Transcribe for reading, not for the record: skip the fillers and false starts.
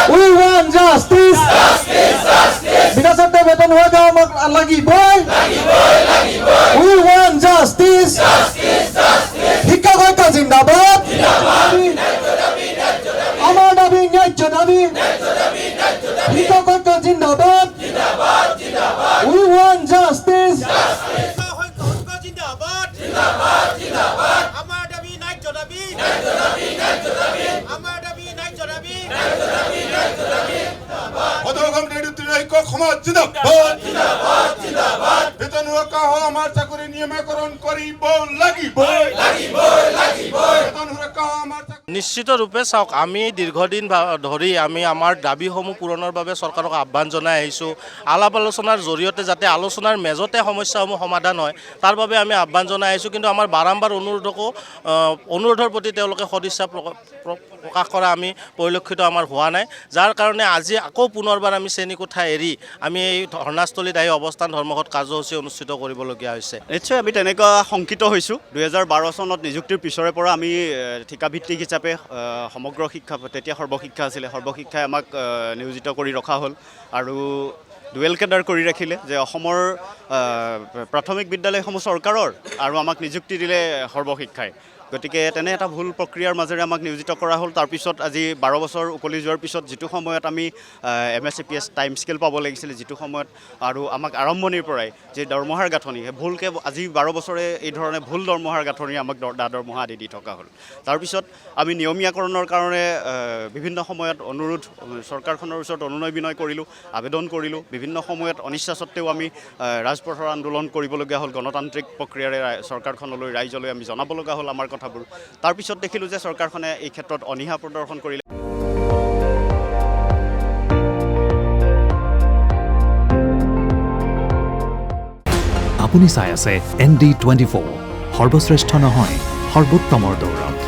We want justice. বিনা শর্তে বেতন হয়ে যাওয়া আমাক লাগিবই। We want justice. শিক্ষক ঐক্য জিন্দাবাদ। আমার দাবি ন্যায্য দাবি। শিক্ষক ঐক্য জিন্দাবাদ। We want justice. অধোগম নিযুক্তি ঐক্য সমাজ জিন্দাবাদ বেতন সুরক্ষা হল আমার চাকরি নিয়মীকরণ করিব লাগিব বেতন সুরক্ষা আমার নিশ্চিত ৰূপে চাওক আমি দীৰ্ঘদিন ধৰি আমি আমাৰ দাবীসমূহ পূৰণৰ বাবে চৰকাৰক আহ্বান জনাই আহিছোঁ। আলাপ আলোচনাৰ জৰিয়তে যাতে আলোচনাৰ মেজতে সমস্যাসমূহ সমাধান হয় তাৰ বাবে আমি আহ্বান জনাই আহিছোঁ। কিন্তু আমাৰ বাৰম্বাৰ অনুৰোধৰ প্ৰতি তেওঁলোকে সদিচ্ছা প্ৰকাশ কৰা আমি পৰিলক্ষিত আমাৰ হোৱা নাই, যাৰ কাৰণে আজি আকৌ পুনৰবাৰ আমি শ্ৰেণীকোঠা এৰি আমি এই ধৰ্ণাস্থলীত আহি অৱস্থান ধৰ্মঘট কাৰ্যসূচী অনুষ্ঠিত কৰিবলগীয়া হৈছে। নিশ্চয় আমি তেনেকুৱা শংকিত হৈছোঁ। 2012 চনত নিযুক্তিৰ পিছৰে পৰা আমি ঠিকাভিত্তিক হিচাপে সমগ্ৰ শিক্ষা, তেতিয়া সৰ্বশিক্ষা আছিলে, সৰ্বশিক্ষাই আমাক নিয়োজিত কৰি ৰখা হ'ল আৰু ডুৱেল কেডাৰ কৰি ৰাখিলে যে অসমৰ প্ৰাথমিক বিদ্যালয়সমূহ চৰকাৰৰ আৰু আমাক নিযুক্তি দিলে সৰ্বশিক্ষাই। গতিকে তেনে এটা ভুল প্ৰক্ৰিয়াৰ মাজেৰে আমাক নিয়োজিত কৰা হ'ল। তাৰপিছত আজি 12 বছৰ উকলি যোৱাৰ পিছত যিটো সময়ত আমি MSCPS টাইম স্কেল পাব লাগিছিলে, যিটো সময়ত আৰু আমাক আৰম্ভণিৰ পৰাই যে দৰমহাৰ গাঁথনি ভুলকৈ আজি 12 বছৰে এই ধৰণে ভুল দৰমহাৰ গাঁথনি আমাক দৰমহা আদি দি থকা হ'ল। তাৰপিছত আমি নিয়মীয়াকৰণৰ কাৰণে বিভিন্ন সময়ত চৰকাৰখনৰ ওচৰত অনুনয় বিনয় কৰিলোঁ, আবেদন কৰিলোঁ। বিভিন্ন সময়ত অনিচ্ছা সত্ত্বেও আমি ৰাজপথৰ আন্দোলন কৰিবলগীয়া হ'ল। গণতান্ত্ৰিক প্ৰক্ৰিয়াৰে চৰকাৰখনলৈ, ৰাইজলৈ আমি জনাব লগা হ'ল আমাৰ কথাবোৰ। তাৰপিছত দেখিলোঁ যে চৰকাৰখনে এই ক্ষেত্ৰত অনীহা প্ৰদৰ্শন কৰিলে। আপুনি চাই আছে ND24, সৰ্বশ্ৰেষ্ঠ নহয় সৰ্বোত্তমৰ দৌৰত।